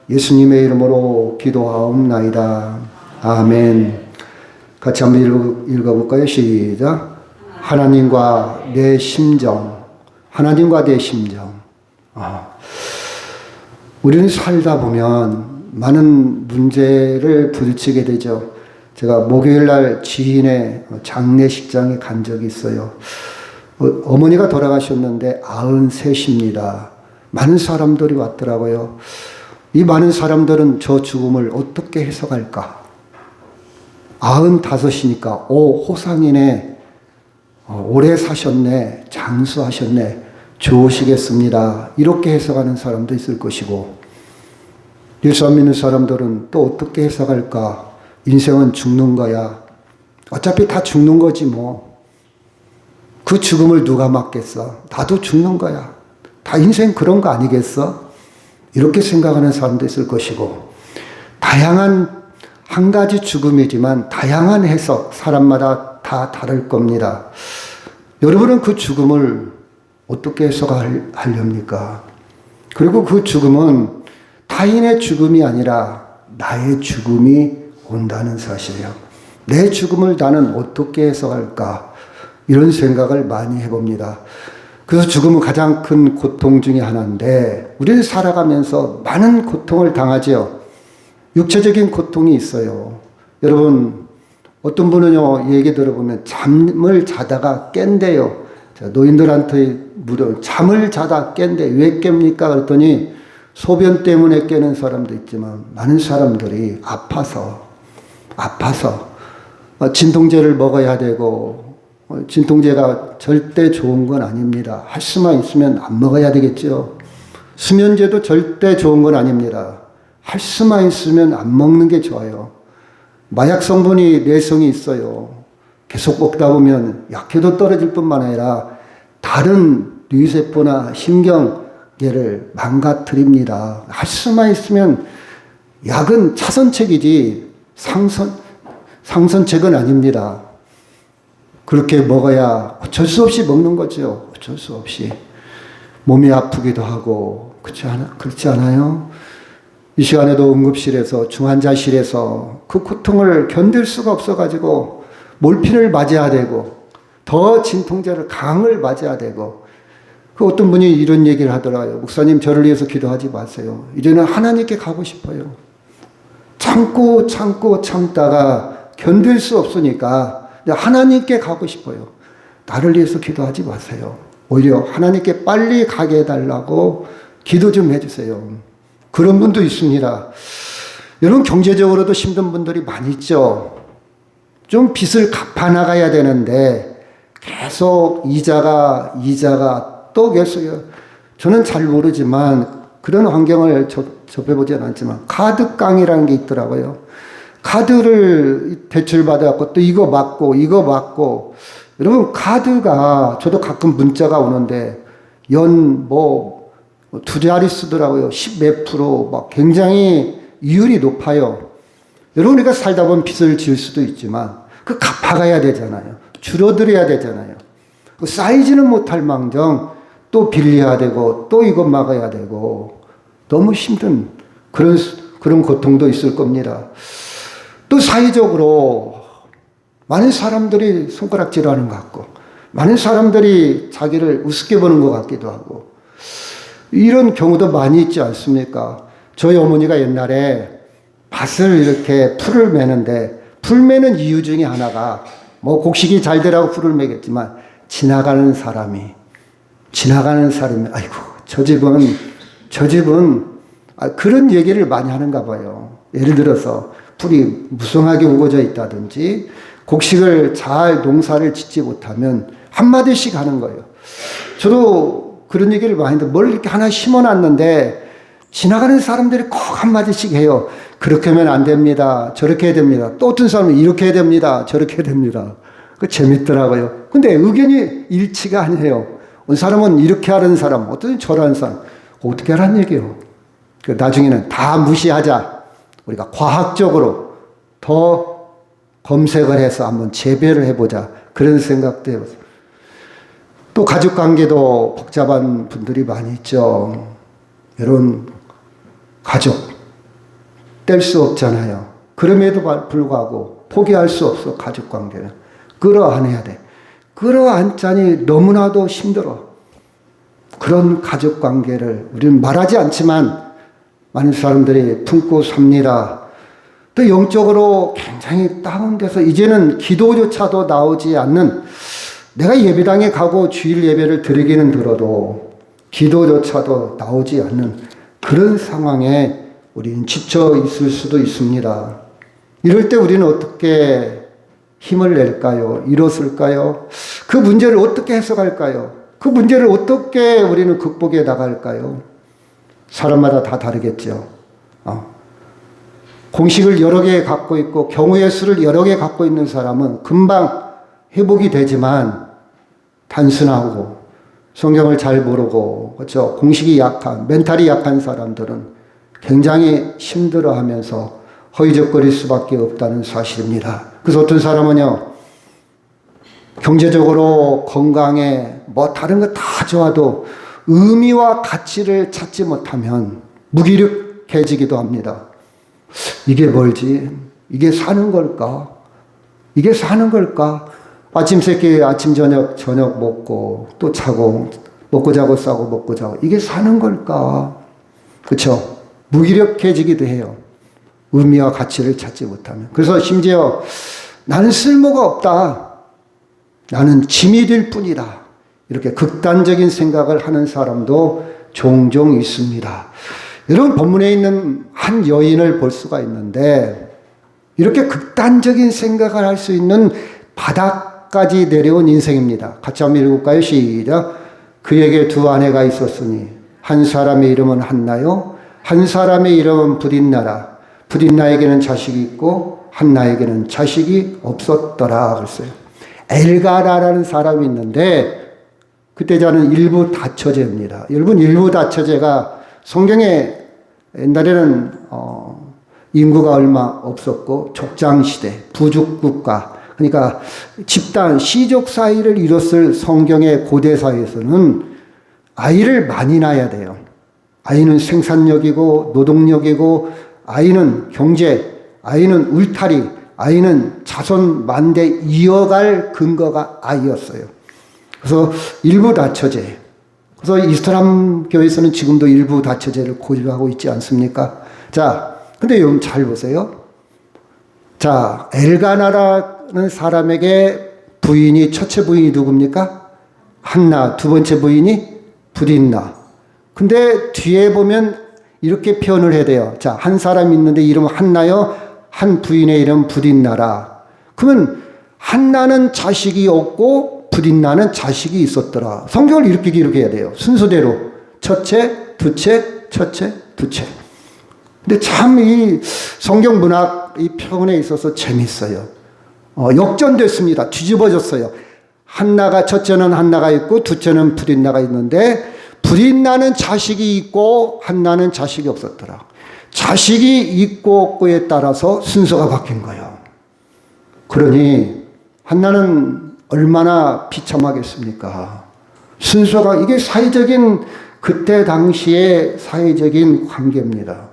예수님의 이름으로 기도하옵나이다. 아멘. 같이 한번 읽어볼까요? 시작. 하나님과 내 심정. 하나님과 내 심정. 우리는 살다 보면 많은 문제를 부딪히게 되죠. 제가 목요일날 지인의 장례식장에 간 적이 있어요. 어머니가 돌아가셨는데 93입니다. 많은 사람들이 왔더라고요. 이 많은 사람들은 저 죽음을 어떻게 해석할까? 95이니까 호상이네, 오래 사셨네, 장수하셨네, 좋으시겠습니다. 이렇게 해석하는 사람도 있을 것이고, 예수 안 믿는 사람들은 또 어떻게 해석할까? 인생은 죽는 거야. 어차피 다 죽는 거지 뭐. 그 죽음을 누가 막겠어? 나도 죽는 거야. 다 인생 그런 거 아니겠어? 이렇게 생각하는 사람도 있을 것이고, 다양한 한 가지 죽음이지만 다양한 해석, 사람마다 다 다를 겁니다. 여러분은 그 죽음을 어떻게 해석하렵니까? 그리고 그 죽음은 타인의 죽음이 아니라 나의 죽음이 온다는 사실이에요. 내 죽음을 나는 어떻게 해석할까? 이런 생각을 많이 해봅니다. 그래서 죽음은 가장 큰 고통 중에 하나인데, 우리는 살아가면서 많은 고통을 당하죠. 육체적인 고통이 있어요. 여러분, 어떤 분은요, 얘기 들어보면 잠을 자다가 깬대요. 노인들한테 물어, 잠을 자다 깬대. 왜 깹니까? 그랬더니 소변 때문에 깨는 사람도 있지만 많은 사람들이 아파서 진통제를 먹어야 되고, 진통제가 절대 좋은 건 아닙니다. 할 수만 있으면 안 먹어야 되겠죠. 수면제도 절대 좋은 건 아닙니다. 할 수만 있으면 안 먹는 게 좋아요. 마약 성분이 내성이 있어요. 계속 먹다 보면 약효도 떨어질 뿐만 아니라 다른 뇌세포나 신경계를 망가뜨립니다. 할 수만 있으면 약은 차선책이지 상선책은 아닙니다. 그렇게 먹어야 어쩔 수 없이 먹는 거죠. 어쩔 수 없이. 몸이 아프기도 하고, 그렇지 않아요? 이 시간에도 응급실에서, 중환자실에서 그 고통을 견딜 수가 없어가지고 몰핀을 맞아야 되고, 더 진통제를 강을 맞아야 되고, 그 어떤 분이 이런 얘기를 하더라고요. 목사님, 저를 위해서 기도하지 마세요. 이제는 하나님께 가고 싶어요. 참다가 견딜 수 없으니까 하나님께 가고 싶어요. 나를 위해서 기도하지 마세요. 오히려 하나님께 빨리 가게 해달라고 기도 좀 해주세요. 그런 분도 있습니다. 여러분, 경제적으로도 힘든 분들이 많이 있죠. 좀 빚을 갚아나가야 되는데 계속 이자가 또 계속요. 저는 잘 모르지만 그런 환경을 접해보지는 않지만 카드깡이라는 게 있더라고요. 카드를 대출받아갖고 또 이거 받고. 여러분, 카드가, 저도 가끔 문자가 오는데 두 자리 쓰더라고요. 10몇 프로, 굉장히 이율이 높아요. 여러분, 우리가 살다 보면 빚을 지을 수도 있지만 그 갚아가야 되잖아요. 줄어들어야 되잖아요. 그 쌓이지는 못할 망정 또 빌려야 되고 또 이것 막아야 되고, 너무 힘든 그런 고통도 있을 겁니다. 또 사회적으로 많은 사람들이 손가락질하는 것 같고, 많은 사람들이 자기를 우습게 보는 것 같기도 하고, 이런 경우도 많이 있지 않습니까? 저희 어머니가 옛날에 밭을 이렇게 풀을 매는데, 풀 매는 이유 중에 하나가 곡식이 잘 되라고 풀을 매겠지만, 지나가는 사람이 아이고 저 집은 그런 얘기를 많이 하는가 봐요. 예를 들어서 풀이 무성하게 우거져 있다든지 곡식을 잘 농사를 짓지 못하면 한마디씩 하는 거예요. 저도 그런 얘기를 많이 했는데, 뭘 이렇게 하나 심어놨는데 지나가는 사람들이 꼭 한마디씩 해요. 그렇게 하면 안 됩니다. 저렇게 해야 됩니다. 또 어떤 사람은 이렇게 해야 됩니다. 저렇게 해야 됩니다. 그 재밌더라고요. 근데 의견이 일치가 아니에요. 어떤 사람은 이렇게 하는 사람, 어떤 저라는 사람. 어떻게 하라는 얘기예요. 나중에는 다 무시하자. 우리가 과학적으로 더 검색을 해서 한번 재배를 해보자. 그런 생각도 해봤어요. 또 가족관계도 복잡한 분들이 많이 있죠. 여러분, 가족. 뗄 수 없잖아요. 그럼에도 불구하고 포기할 수 없어, 가족관계는. 끌어안아야 돼. 끌어안자니 너무나도 힘들어. 그런 가족관계를 우리는 말하지 않지만 많은 사람들이 품고 삽니다. 또 영적으로 굉장히 다운돼서 이제는 기도조차도 나오지 않는, 내가 예배당에 가고 주일 예배를 드리기는 들어도 기도조차도 나오지 않는 그런 상황에 우리는 지쳐 있을 수도 있습니다. 이럴 때 우리는 어떻게 힘을 낼까요? 일어설까요? 그 문제를 어떻게 해석할까요? 그 문제를 어떻게 우리는 극복해 나갈까요? 사람마다 다 다르겠죠. 공식을 여러 개 갖고 있고 경우의 수를 여러 개 갖고 있는 사람은 금방 회복이 되지만, 단순하고 성경을 잘 모르고 그렇죠? 공식이 약한, 멘탈이 약한 사람들은 굉장히 힘들어하면서 허위적거릴 수밖에 없다는 사실입니다. 그래서 어떤 사람은요, 경제적으로 건강에 뭐 다른 거 다 좋아도 의미와 가치를 찾지 못하면 무기력해지기도 합니다. 이게 뭘지? 이게 사는 걸까? 이게 사는 걸까? 아침 세끼 아침 저녁 먹고 또 자고, 먹고 자고 싸고 먹고 자고, 이게 사는 걸까? 그렇죠? 무기력해지기도 해요. 의미와 가치를 찾지 못하면. 그래서 심지어 나는 쓸모가 없다, 나는 짐이 될 뿐이다, 이렇게 극단적인 생각을 하는 사람도 종종 있습니다. 여러분, 본문에 있는 한 여인을 볼 수가 있는데, 이렇게 극단적인 생각을 할 수 있는 바닥까지 내려온 인생입니다. 같이 한번 읽을까요? 시작. 그에게 두 아내가 있었으니 한 사람의 이름은 한나요, 한 사람의 이름은 부딘나라. 부딘나에게는 자식이 있고 한나에게는 자식이 없었더라 그랬어요. 엘가나라는 사람이 있는데, 그때 저는 일부 다처제입니다. 여러분, 일부 다처제가 성경에 옛날에는 인구가 얼마 없었고 족장시대, 부족국가, 그러니까 집단, 시족 사이를 이뤘을 성경의 고대사회에서는 아이를 많이 낳아야 돼요. 아이는 생산력이고 노동력이고, 아이는 경제, 아이는 울타리, 아이는 자손 만대 이어갈 근거가 아이였어요. 그래서 일부 다처제. 그래서 이슬람 교회에서는 지금도 일부 다처제를 고집하고 있지 않습니까? 자, 근데 여러분 잘 보세요. 자, 엘가나라는 사람에게 부인이, 첫째 부인이 누굽니까? 한나. 두 번째 부인이 부딘나. 근데 뒤에 보면 이렇게 표현을 해야 돼요. 자, 한 사람 있는데 이름은 한나요, 한 부인의 이름 부딘나라. 그러면 한나는 자식이 없고 부딘나는 자식이 있었더라. 성경을 이렇게 기록해야 돼요. 순서대로. 첫째, 두째, 첫째, 두째. 근데 참 이 성경 문학 이 표현에 있어서 재밌어요. 역전됐습니다. 뒤집어졌어요. 한나가, 첫째는 한나가 있고 두째는 부딘나가 있는데, 부딘나는 자식이 있고 한나는 자식이 없었더라. 자식이 있고 없고에 따라서 순서가 바뀐 거예요. 그러니 한나는 얼마나 비참하겠습니까? 순서가, 이게 사회적인, 그때 당시의 사회적인 관계입니다.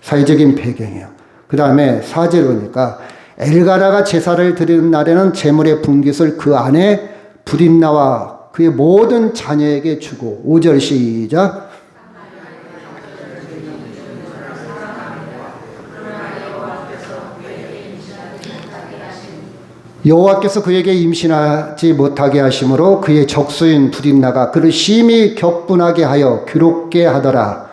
사회적인 배경이에요. 그 다음에 사제로니까 엘가나가 제사를 드리는 날에는 제물의 분깃을 그 안에 부딘나와 그의 모든 자녀에게 주고, 5절 시작. 여호와께서 그에게 임신하지 못하게 하심으로 그의 적수인 부딘나가 그를 심히 격분하게 하여 괴롭게 하더라.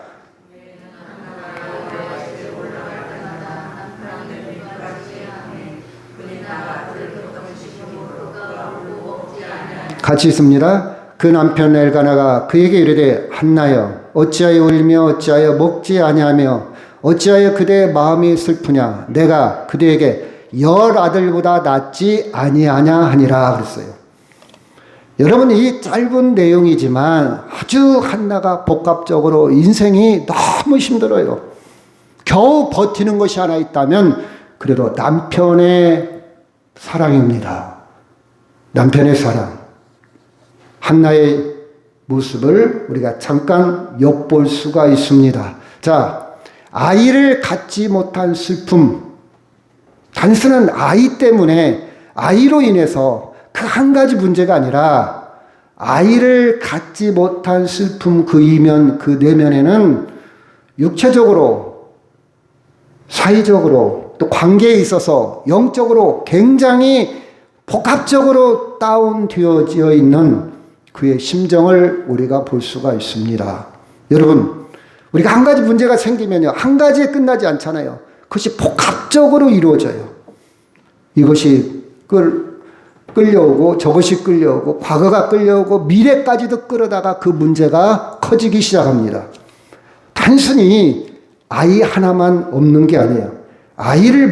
같이 있습니다. 그 남편 엘가나가 그에게 이르되, 한나여, 어찌하여 울며 어찌하여 먹지 아니하며 어찌하여 그대의 마음이 슬프냐? 내가 그대에게 10아들보다 낫지 아니하냐 하니라 그랬어요. 여러분, 이 짧은 내용이지만 아주 한나가 복합적으로 인생이 너무 힘들어요. 겨우 버티는 것이 하나 있다면 그래도 남편의 사랑입니다. 남편의 사랑. 한나의 모습을 우리가 잠깐 엿볼 수가 있습니다. 자, 아이를 갖지 못한 슬픔, 단순한 아이 때문에, 아이로 인해서 그 한 가지 문제가 아니라 아이를 갖지 못한 슬픔 그 이면, 그 내면에는 육체적으로, 사회적으로, 또 관계에 있어서 영적으로 굉장히 복합적으로 다운되어져 있는 그의 심정을 우리가 볼 수가 있습니다. 여러분, 우리가 한 가지 문제가 생기면요, 한 가지에 끝나지 않잖아요. 그것이 복합적으로 이루어져요. 이것이 끌려오고 저것이 끌려오고 과거가 끌려오고 미래까지도 끌어다가 그 문제가 커지기 시작합니다. 단순히 아이 하나만 없는 게 아니에요. 아이를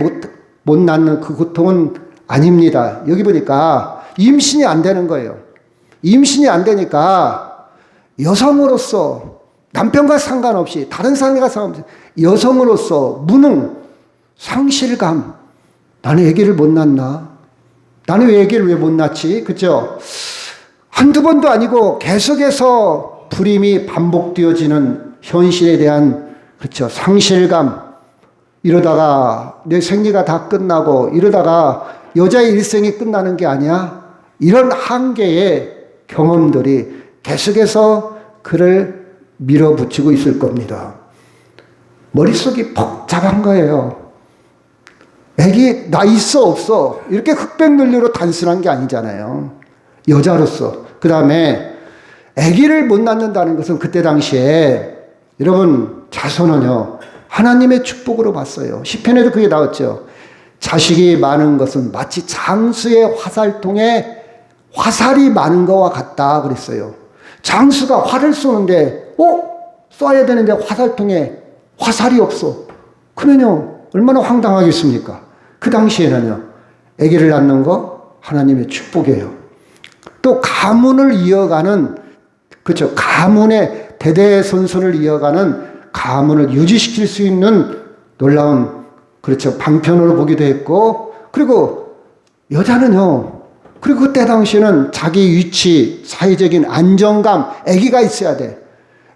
못 낳는 그 고통은 아닙니다. 여기 보니까 임신이 안 되는 거예요. 임신이 안 되니까 여성으로서 남편과 상관없이 다른 사람과 상관없이 여성으로서 무능, 상실감, 나는 아기를 못 낳나? 나는 왜 아기를 왜 못 낳지? 그죠? 한두 번도 아니고 계속해서 불임이 반복되어지는 현실에 대한, 그렇죠, 상실감. 이러다가 내 생리가 다 끝나고 이러다가 여자의 일생이 끝나는 게 아니야? 이런 한계의 경험들이 계속해서 그를 밀어붙이고 있을 겁니다. 머릿속이 복잡한 거예요. 애기 나 있어 없어 이렇게 흑백논리로 단순한 게 아니잖아요. 여자로서. 그 다음에 애기를 못 낳는다는 것은 그때 당시에 여러분 자손은요 하나님의 축복으로 봤어요. 시편에도 그게 나왔죠. 자식이 많은 것은 마치 장수의 화살통에 화살이 많은 것과 같다 그랬어요. 장수가 활을 쏘는데 쏴야 되는데 화살통에 화살이 없어. 그러면요 얼마나 황당하겠습니까? 그 당시에는요 아기를 낳는 거 하나님의 축복이에요. 또 가문을 이어가는, 그렇죠, 가문의 대대손손을 이어가는 가문을 유지시킬 수 있는 놀라운, 그렇죠, 방편으로 보기도 했고, 그리고 여자는요, 그리고 그때 당시에는 자기 위치, 사회적인 안정감, 아기가 있어야 돼.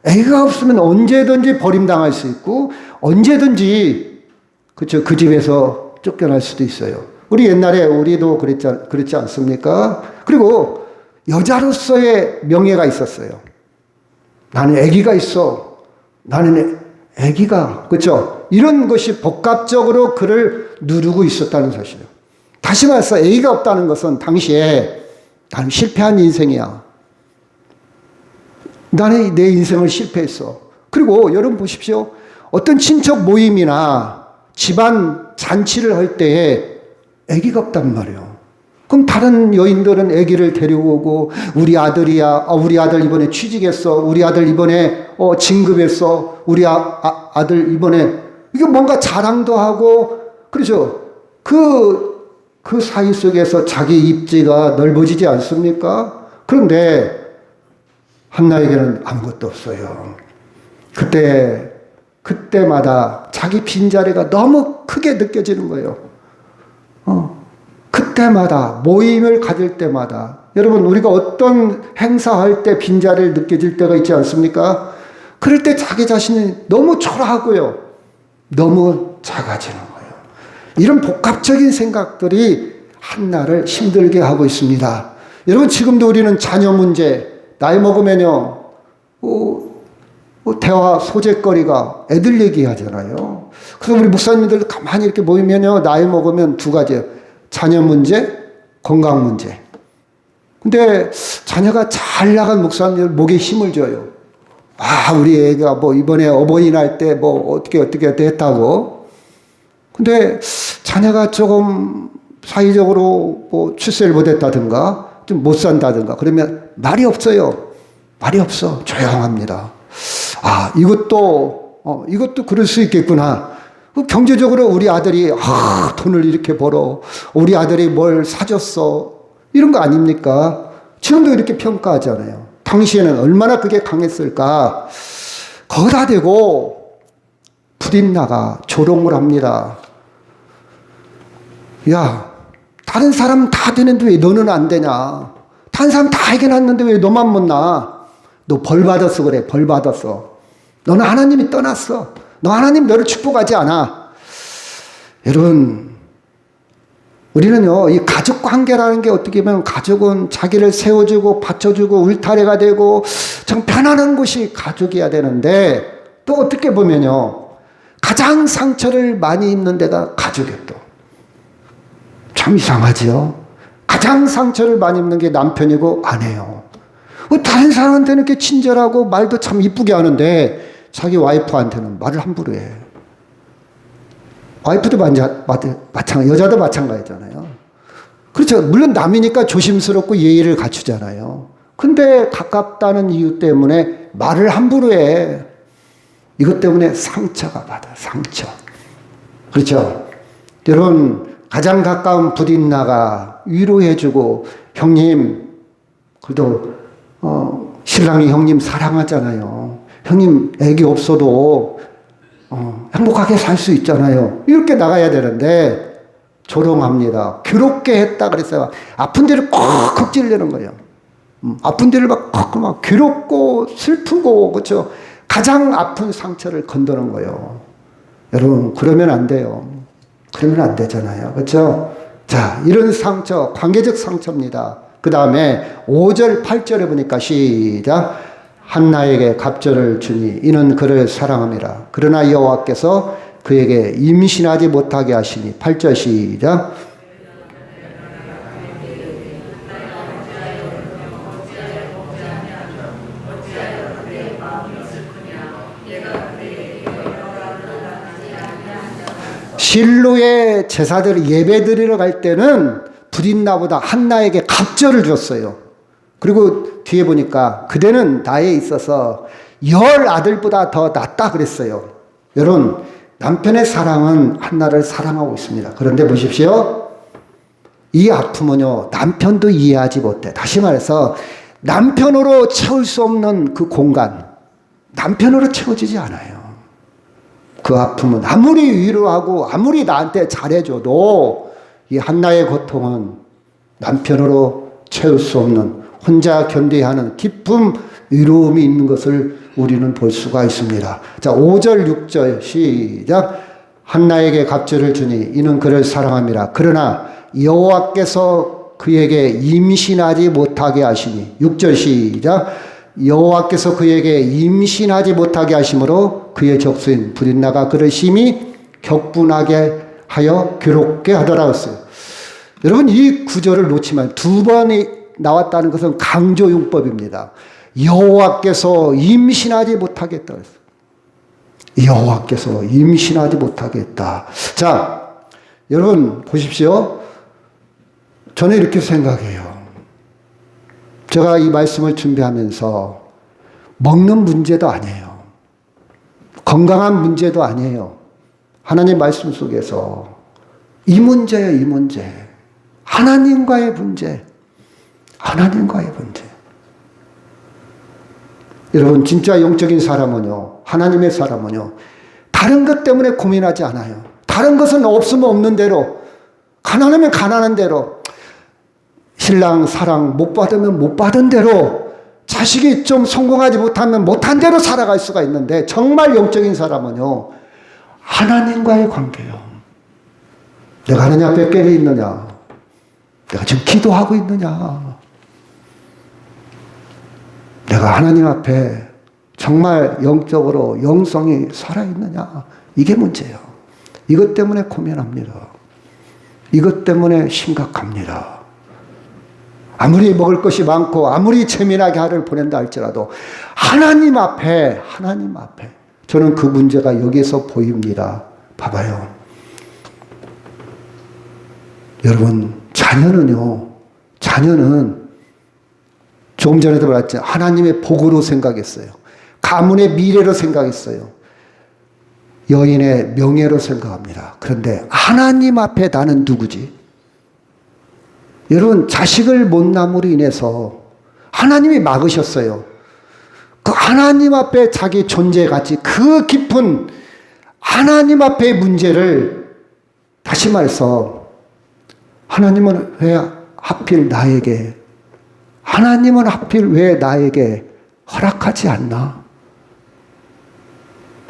아기가 없으면 언제든지 버림당할 수 있고 언제든지, 그렇죠, 그 집에서 쫓겨날 수도 있어요. 우리 옛날에 우리도 그랬지 않습니까? 그리고 여자로서의 명예가 있었어요. 나는 아기가 있어. 나는 아기가, 그렇죠? 이런 것이 복합적으로 그를 누르고 있었다는 사실이에요. 다시 말해서 아기가 없다는 것은 당시에 나는 실패한 인생이야. 나는 내 인생을 실패했어. 그리고 여러분 보십시오. 어떤 친척 모임이나 집안 잔치를 할 때에 아기가 없단 말이에요. 그럼 다른 여인들은 아기를 데리고 오고, 우리 아들이야, 우리 아들 이번에 취직했어, 우리 아들 이번에 진급했어, 우리 아들 이번에, 이게 뭔가 자랑도 하고, 그렇죠? 그 사이 속에서 자기 입지가 넓어지지 않습니까? 그런데 한나에게는 아무것도 없어요. 그때마다 자기 빈자리가 너무 크게 느껴지는 거예요. 그때마다, 모임을 가질 때마다, 여러분, 우리가 어떤 행사할 때 빈자리를 느껴질 때가 있지 않습니까? 그럴 때 자기 자신이 너무 초라하고요. 너무 작아지는 거예요. 이런 복합적인 생각들이 한나를 힘들게 하고 있습니다. 여러분, 지금도 우리는 자녀 문제, 나이 먹으면요, 대화 소재거리가 애들 얘기하잖아요. 그래서 우리 목사님들 가만히 이렇게 모이면요, 나이 먹으면 두 가지예요. 자녀 문제, 건강 문제. 근데 자녀가 잘 나간 목사님들 목에 힘을 줘요. 우리 애가 뭐 이번에 어버이날 때 뭐 어떻게 했다고. 근데 자녀가 조금 사회적으로 뭐 출세를 못했다든가 좀 못 산다든가 그러면 말이 없어요. 말이 없어. 조용합니다. 이것도 그럴 수 있겠구나. 경제적으로 우리 아들이 돈을 이렇게 벌어, 우리 아들이 뭘 사줬어, 이런 거 아닙니까? 지금도 이렇게 평가하잖아요. 당시에는 얼마나 그게 강했을까. 거기다 대고 불임나가 조롱을 합니다. 야, 다른 사람 다 되는데 왜 너는 안 되냐? 다른 사람 다 해결했는데 왜 너만 못 나? 너 벌 받았어. 그래, 벌 받았어. 너는 하나님이 떠났어. 너 하나님 너를 축복하지 않아. 여러분, 우리는요, 이 가족 관계라는 게 어떻게 보면 가족은 자기를 세워주고 받쳐주고 울타리가 되고 참 편안한 곳이 가족이어야 되는데 또 어떻게 보면요, 가장 상처를 많이 입는 데가 가족이에요. 또. 참 이상하지요. 가장 상처를 많이 입는 게 남편이고 아내요. 다른 사람한테는 이렇게 친절하고 말도 참 이쁘게 하는데 자기 와이프한테는 말을 함부로 해. 와이프도 마찬가지, 여자도 마찬가지잖아요. 그렇죠. 물론 남이니까 조심스럽고 예의를 갖추잖아요. 근데 가깝다는 이유 때문에 말을 함부로 해. 이것 때문에 상처가 받아, 상처. 그렇죠. 여러분, 가장 가까운 부린나가 위로해주고, 형님, 그래도, 신랑이 형님 사랑하잖아요. 형님 애기 없어도, 행복하게 살 수 있잖아요. 이렇게 나가야 되는데 조롱합니다. 괴롭게 했다 그랬어요. 아픈 데를 콕콕 찔리는 거예요. 아픈 데를 막 괴롭고 슬프고 그렇죠. 가장 아픈 상처를 건드는 거예요. 여러분 그러면 안 돼요. 그러면 안 되잖아요. 그렇죠? 자, 이런 상처, 관계적 상처입니다. 그 다음에 5절, 8절에 보니까 시작. 한나에게 갑절을 주니 이는 그를 사랑함이라. 그러나 여호와께서 그에게 임신하지 못하게 하시니 8절 시작. 실로의 제사들 예배 드리러 갈 때는 부린나보다 한나에게 갑절을 줬어요. 그리고 뒤에 보니까 그대는 나에 있어서 10 아들보다 더 낫다 그랬어요. 여러분, 남편의 사랑은 한나를 사랑하고 있습니다. 그런데 보십시오. 이 아픔은요, 남편도 이해하지 못해. 다시 말해서 남편으로 채울 수 없는 그 공간, 남편으로 채워지지 않아요. 그 아픔은 아무리 위로하고 아무리 나한테 잘해줘도 이 한나의 고통은 남편으로 채울 수 없는 혼자 견뎌야 하는 기쁨, 위로움이 있는 것을 우리는 볼 수가 있습니다. 자, 5절, 6절 시작. 한나에게 갑절을 주니 이는 그를 사랑함이라. 그러나 여호와께서 그에게 임신하지 못하게 하시니 6절 시작. 여호와께서 그에게 임신하지 못하게 하심으로 그의 적수인 부린나가 그를 심히 격분하게 하여 괴롭게 하더라 했어요. 여러분 이 구절을 놓치면 두 번이 나왔다는 것은 강조용법입니다. 여호와께서 임신하지 못하겠다 했어요. 여호와께서 임신하지 못하겠다. 자, 여러분 보십시오. 저는 이렇게 생각해요. 제가 이 말씀을 준비하면서 먹는 문제도 아니에요. 건강한 문제도 아니에요. 하나님 말씀 속에서 이 문제예요, 이 문제. 하나님과의 문제. 하나님과의 문제. 여러분 진짜 영적인 사람은요, 하나님의 사람은요, 다른 것 때문에 고민하지 않아요. 다른 것은 없으면 없는 대로, 가난하면 가난한 대로, 신랑 사랑 못 받으면 못 받은 대로, 자식이 좀 성공하지 못하면 못한 대로 살아갈 수가 있는데 정말 영적인 사람은요, 하나님과의 관계요. 내가 하나님 앞에 깨어 있느냐? 내가 지금 기도하고 있느냐? 내가 하나님 앞에 정말 영적으로 영성이 살아있느냐? 이게 문제예요. 이것 때문에 고민합니다. 이것 때문에 심각합니다. 아무리 먹을 것이 많고 아무리 재미나게 하루를 보낸다 할지라도 하나님 앞에 저는 그 문제가 여기서 보입니다. 봐봐요. 여러분 자녀는 조금 전에도 말했죠. 하나님의 복으로 생각했어요. 가문의 미래로 생각했어요. 여인의 명예로 생각합니다. 그런데 하나님 앞에 나는 누구지? 여러분 자식을 못 낳음으로 인해서 하나님이 막으셨어요. 그 하나님 앞에 자기 존재 가치, 그 깊은 하나님 앞의 문제를 다시 말해서 하나님은 왜 하필 나에게, 하나님은 하필 왜 나에게 허락하지 않나?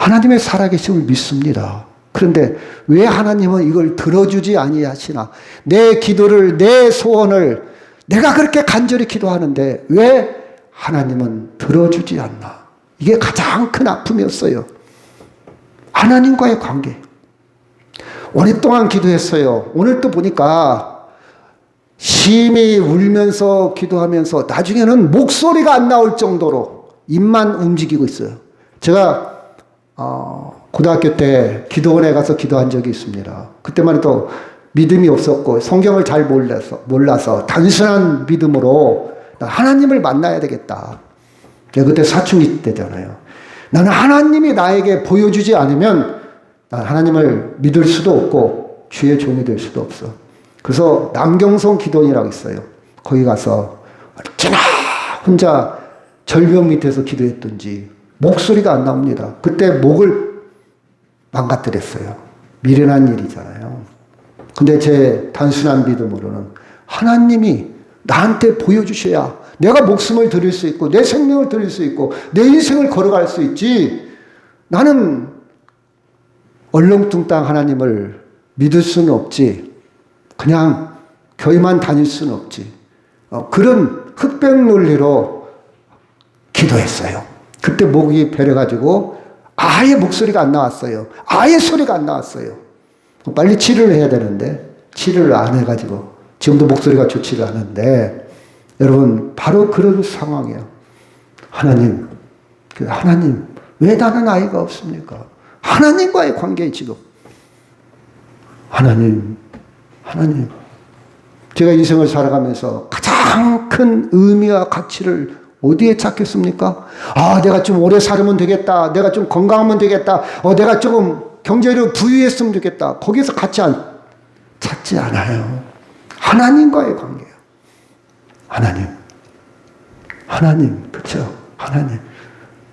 하나님의 살아계심을 믿습니다. 그런데 왜 하나님은 이걸 들어주지 아니하시나? 내 기도를, 내 소원을 내가 그렇게 간절히 기도하는데 왜 하나님은 들어주지 않나? 이게 가장 큰 아픔이었어요. 하나님과의 관계. 오랫동안 기도했어요. 오늘 또 보니까 심히 울면서 기도하면서 나중에는 목소리가 안 나올 정도로 입만 움직이고 있어요. 제가 고등학교 때 기도원에 가서 기도한 적이 있습니다. 그때만 해도 믿음이 없었고 성경을 잘 몰라서 단순한 믿음으로 하나님을 만나야 되겠다. 제가 그때 사춘기 때잖아요. 나는 하나님이 나에게 보여주지 않으면 난 하나님을 믿을 수도 없고 주의 종이 될 수도 없어. 그래서 남경성 기도원이라고 있어요. 거기 가서 언제나 혼자 절벽 밑에서 기도했던지 목소리가 안 나옵니다. 그때 목을 망가뜨렸어요. 미련한 일이잖아요. 근데 제 단순한 믿음으로는 하나님이 나한테 보여주셔야 내가 목숨을 드릴 수 있고 내 생명을 드릴 수 있고 내 인생을 걸어갈 수 있지. 나는 얼렁뚱땅 하나님을 믿을 수는 없지. 그냥 교회만 다닐 수는 없지. 그런 흑백 논리로 기도했어요. 그때 목이 베려가지고 아예 목소리가 안 나왔어요. 아예 소리가 안 나왔어요. 빨리 치료를 해야 되는데 치료를 안 해가지고 지금도 목소리가 좋지가 않은데 여러분 바로 그런 상황이에요. 하나님 왜 나는 아이가 없습니까? 하나님과의 관계에 지금 하나님 제가 인생을 살아가면서 가장 큰 의미와 가치를 어디에 찾겠습니까? 내가 좀 오래 살면 되겠다. 내가 좀 건강하면 되겠다. 내가 조금 경제를 부유했으면 좋겠다. 거기서 가치 찾지 않아요. 하나님과의 관계예요. 하나님, 그렇죠? 하나님.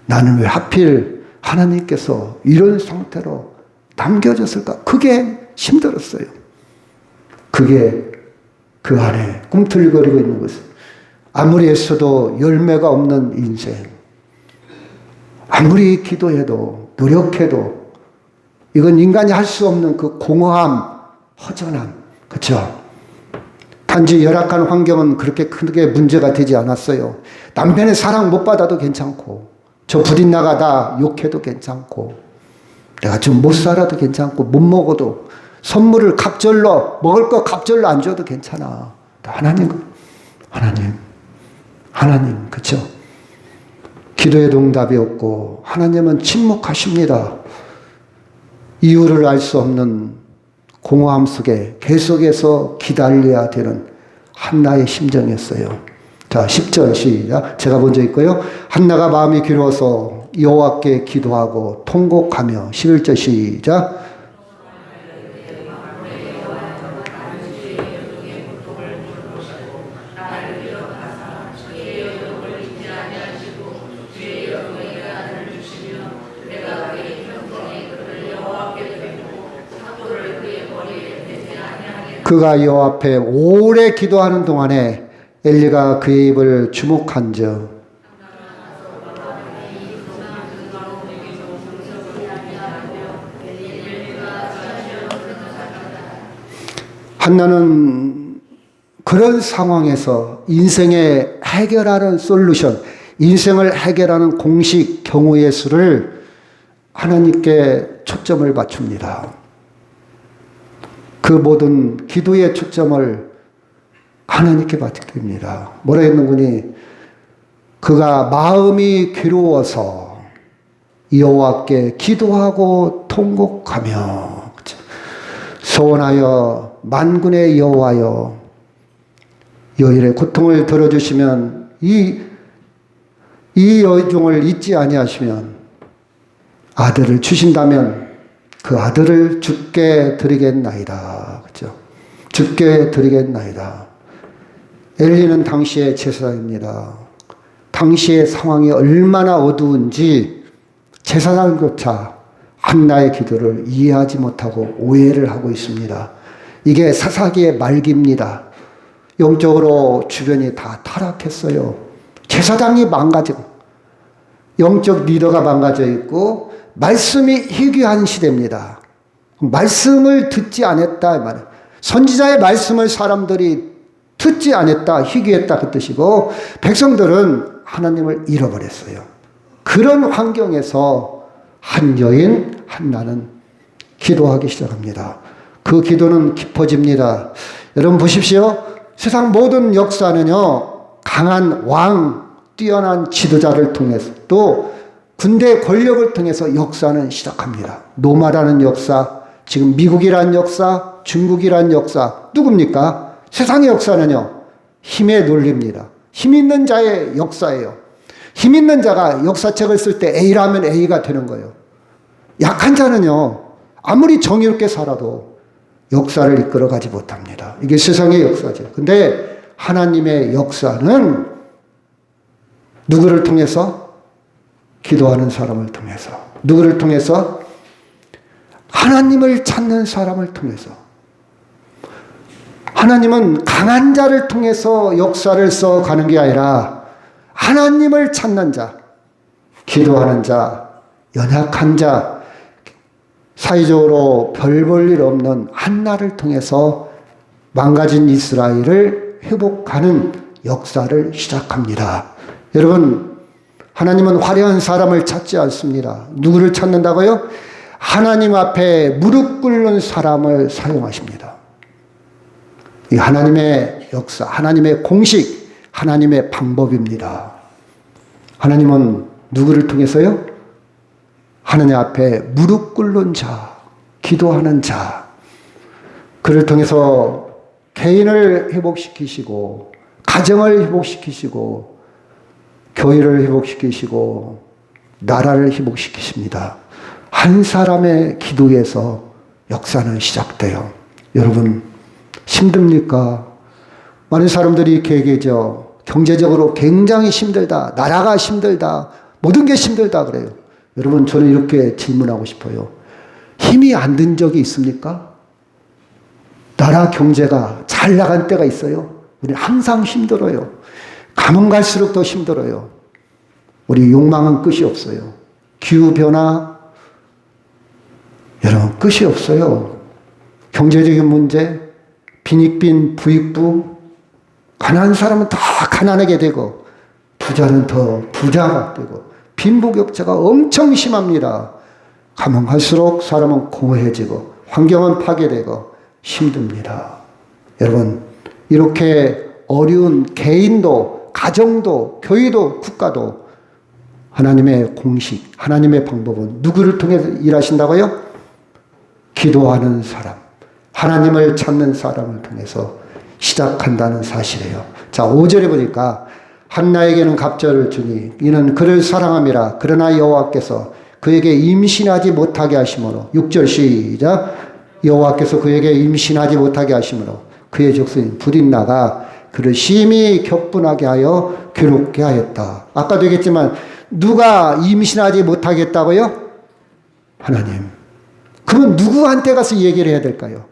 나는 왜 하필 하나님께서 이런 상태로 남겨졌을까? 그게 힘들었어요. 그게 그 안에 꿈틀거리고 있는 것은 아무리 애써도 열매가 없는 인생, 아무리 기도해도 노력해도 이건 인간이 할 수 없는 그 공허함, 허전함, 그렇죠? 단지 열악한 환경은 그렇게 크게 문제가 되지 않았어요. 남편의 사랑 못 받아도 괜찮고 저 불이 나가다 욕해도 괜찮고 내가 좀 못 살아도 괜찮고 못 먹어도 선물을 갑절로 먹을 거 갑절로 안 줘도 괜찮아. 하나님, 그렇죠? 기도에도 응답이 없고 하나님은 침묵하십니다. 이유를 알 수 없는 공허함 속에 계속해서 기다려야 되는 한나의 심정이었어요. 자, 10절 시작. 제가 먼저 읽고요. 한나가 마음이 괴로워서 여호와께 기도하고 통곡하며 11절 시작. 그가 여호와 앞에 오래 기도하는 동안에 엘리가 그의 입을 주목한즉 한나는 그런 상황에서 인생의 해결하는 솔루션, 인생을 해결하는 공식 경우의 수를 하나님께 초점을 맞춥니다. 그 모든 기도의 초점을 하나님께 맞춥니다. 뭐라 했는구니? 그가 마음이 괴로워서 여호와께 기도하고 통곡하며 소원하여 만군의 여호와여 여인의 고통을 들어주시면 이 여종을 잊지 아니하시면 아들을 주신다면 그 아들을 주께 드리겠나이다. 그렇죠? 주께 드리겠나이다. 엘리는 당시의 제사장입니다. 당시의 상황이 얼마나 어두운지 제사장조차 한나의 기도를 이해하지 못하고 오해를 하고 있습니다. 이게 사사기의 말기입니다. 영적으로 주변이 다 타락했어요. 제사장이 망가지고 영적 리더가 망가져 있고 말씀이 희귀한 시대입니다. 말씀을 듣지 않았다 말이에요. 선지자의 말씀을 사람들이 듣지 않았다, 희귀했다 그 뜻이고 백성들은 하나님을 잃어버렸어요. 그런 환경에서 한 여인 한나는 기도하기 시작합니다. 그 기도는 깊어집니다. 여러분 보십시오. 세상 모든 역사는요, 강한 왕, 뛰어난 지도자를 통해서 또 군대 권력을 통해서 역사는 시작합니다. 로마라는 역사, 지금 미국이라는 역사, 중국이라는 역사, 누굽니까? 세상의 역사는요, 힘의 논리입니다. 힘 있는 자의 역사예요. 힘 있는 자가 역사책을 쓸 때 A라면 A가 되는 거예요. 약한 자는요, 아무리 정의롭게 살아도 역사를 이끌어가지 못합니다. 이게 세상의 역사죠. 근데 하나님의 역사는 누구를 통해서? 기도하는 사람을 통해서. 누구를 통해서? 하나님을 찾는 사람을 통해서. 하나님은 강한 자를 통해서 역사를 써가는 게 아니라 하나님을 찾는 자, 기도하는 자, 연약한 자, 사회적으로 별 볼 일 없는 한나를 통해서 망가진 이스라엘을 회복하는 역사를 시작합니다. 여러분, 하나님은 화려한 사람을 찾지 않습니다. 누구를 찾는다고요? 하나님 앞에 무릎 꿇는 사람을 사용하십니다. 이 하나님의 역사, 하나님의 공식, 하나님의 방법입니다. 하나님은 누구를 통해서요? 하나님 앞에 무릎 꿇는 자, 기도하는 자, 그를 통해서 개인을 회복시키시고 가정을 회복시키시고 교회를 회복시키시고 나라를 회복시키십니다. 한 사람의 기도에서 역사는 시작돼요. 여러분 힘듭니까? 많은 사람들이 이렇게 얘기하죠. 경제적으로 굉장히 힘들다. 나라가 힘들다. 모든 게 힘들다 그래요. 여러분 저는 이렇게 질문하고 싶어요. 힘이 안 든 적이 있습니까? 나라 경제가 잘 나간 때가 있어요. 우리 항상 힘들어요. 가면 갈수록 더 힘들어요. 우리 욕망은 끝이 없어요. 기후변화, 여러분 끝이 없어요. 경제적인 문제, 빈익빈 부익부, 가난한 사람은 더 가난하게 되고 부자는 더 부자가 되고 빈부격차가 엄청 심합니다. 가면 갈수록 사람은 공허해지고 환경은 파괴되고 힘듭니다. 여러분 이렇게 어려운 개인도 가정도 교회도 국가도 하나님의 공식, 하나님의 방법은 누구를 통해서 일하신다고요? 기도하는 사람, 하나님을 찾는 사람을 통해서 시작한다는 사실이에요. 자, 5절에 보니까 한나에게는 갑절을 주니 이는 그를 사랑함이라. 그러나 여호와께서 그에게 임신하지 못하게 하심으로. 6절 시작. 여호와께서 그에게 임신하지 못하게 하심으로 그의 족속인 브릿나가 그를 심히 격분하게 하여 괴롭게 하였다. 아까도 얘기했지만 누가 임신하지 못하겠다고요? 하나님. 그러면 누구한테 가서 얘기를 해야 될까요?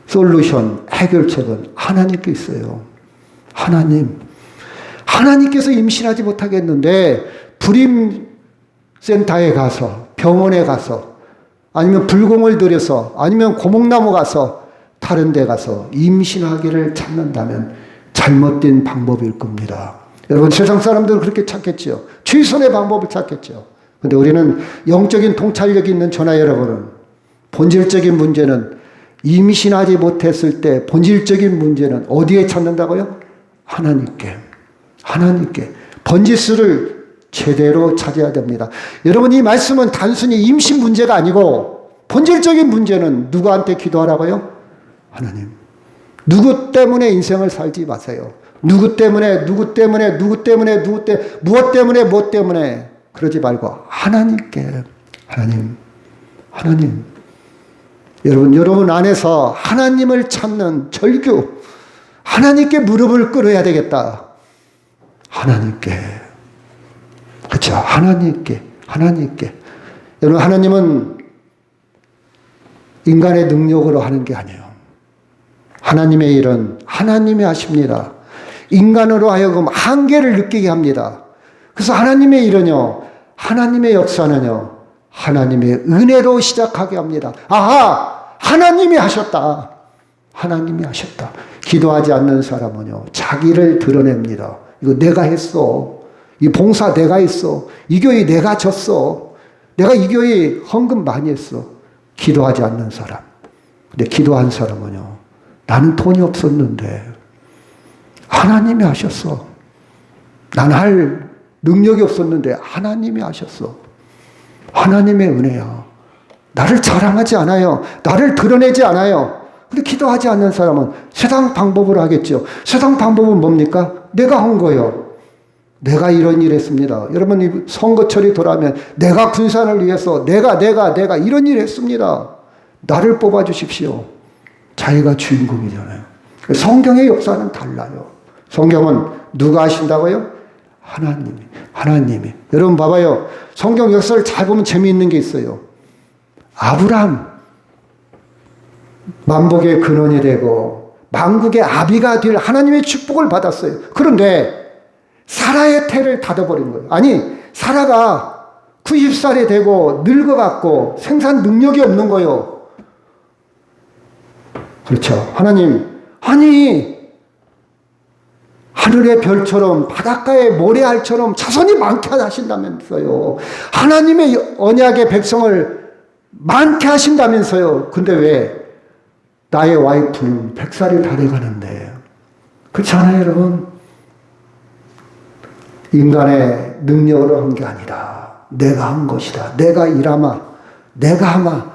솔루션, 해결책은 하나님께 있어요. 하나님. 하나님께서 임신하지 못하겠는데 불임센터에 가서 병원에 가서 아니면 불공을 들여서 아니면 고목나무 가서 다른 데 가서 임신하기를 찾는다면 잘못된 방법일 겁니다. 여러분 세상 사람들은 그렇게 찾겠죠. 최선의 방법을 찾겠죠. 그런데 우리는 영적인 통찰력이 있는 저나 여러분은 본질적인 문제는 임신하지 못했을 때 본질적인 문제는 어디에 찾는다고요? 하나님께. 하나님께. 번지수를 제대로 찾아야 됩니다. 여러분 이 말씀은 단순히 임신 문제가 아니고 본질적인 문제는 누구한테 기도하라고요? 하나님. 누구 때문에 인생을 살지 마세요. 누구 때문에 무엇 때문에 뭐 때문에 그러지 말고 하나님께. 하나님. 여러분 안에서 하나님을 찾는 절규, 하나님께 무릎을 꿇어야 되겠다. 하나님께. 그렇죠. 하나님께. 여러분 하나님은 인간의 능력으로 하는 게 아니에요. 하나님의 일은 하나님이 하십니다. 인간으로 하여금 한계를 느끼게 합니다. 그래서 하나님의 일은요, 하나님의 역사는요, 하나님의 은혜로 시작하게 합니다. 아하! 하나님이 하셨다. 하나님이 하셨다. 기도하지 않는 사람은요, 자기를 드러냅니다. 이거 내가 했어. 이 봉사 내가 했어. 이 교회 내가 졌어. 내가 이 교회 헌금 많이 했어. 기도하지 않는 사람. 근데 기도한 사람은요, 나는 돈이 없었는데 하나님이 하셨어. 난 할 능력이 없었는데 하나님이 하셨어. 하나님의 은혜야. 나를 자랑하지 않아요. 나를 드러내지 않아요. 근데 기도하지 않는 사람은 세상 방법으로 하겠죠. 세상 방법은 뭡니까? 내가 한 거예요. 내가 이런 일 했습니다. 여러분, 이 선거철이 돌아오면 내가 군산을 위해서 내가 이런 일 했습니다. 나를 뽑아주십시오. 자기가 주인공이잖아요. 성경의 역사는 달라요. 성경은 누가 하신다고요? 하나님이. 여러분 봐봐요. 성경 역사를 잘 보면 재미있는 게 있어요. 아브라함, 만복의 근원이 되고 만국의 아비가 될 하나님의 축복을 받았어요. 그런데 사라의 태를 닫아버린 거예요. 아니, 사라가 90살이 되고 늙어갖고 생산 능력이 없는 거예요. 그렇죠. 하나님, 아니, 하늘의 별처럼 바닷가의 모래알처럼 자손이 많게 하신다면서요. 하나님의 언약의 백성을 많게 하신다면서요. 근데 왜 나의 와이프는 100살이 다 돼가는데, 그렇지 않아요, 여러분? 인간의 능력으로 한 게 아니라 내가 한 것이다. 내가 일하마. 내가 하마.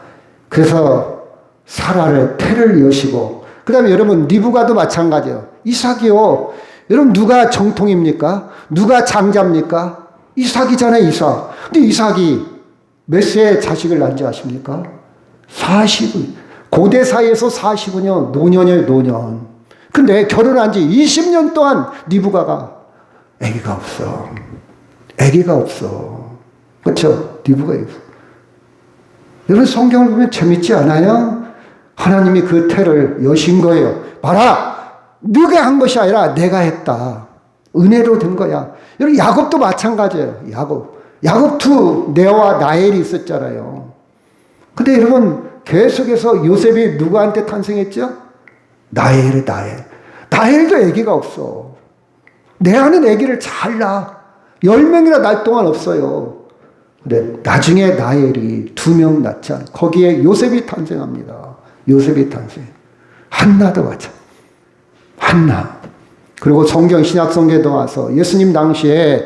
그래서 사라를 태를 여시고, 그 다음에 여러분 리브가도 마찬가지예요. 이삭이요. 여러분 누가 정통입니까? 누가 장자입니까? 이삭이잖아요, 이삭. 근데 이삭이 몇 세에 자식을 낳은지 아십니까? 40은. 고대 사회에서 40은요, 노년이에요, 노년. 근데 결혼한 지 20년 동안 리브가가 아기가 없어. 아기가 없어. 그렇죠? 리브가 없어. 여러분 성경을 보면 재밌지 않아요? 하나님이 그 태를 여신 거예요. 봐라! 네가 한 것이 아니라 내가 했다. 은혜로 된 거야. 여러분 야곱도 마찬가지예요. 야곱도 네와 나엘이 있었잖아요. 근데 여러분 계속해서 요셉이 누구한테 탄생했죠? 나엘도 아기가 없어. 내 아는 아기를 잘 낳아. 10명이나 낳을 동안 없어요. 근데 나중에 나엘이 2명 낳자. 거기에 요셉이 탄생합니다. 요셉이 탄생. 한나도 마찬가지. 한나. 그리고 성경 신약성경에도 와서 예수님 당시에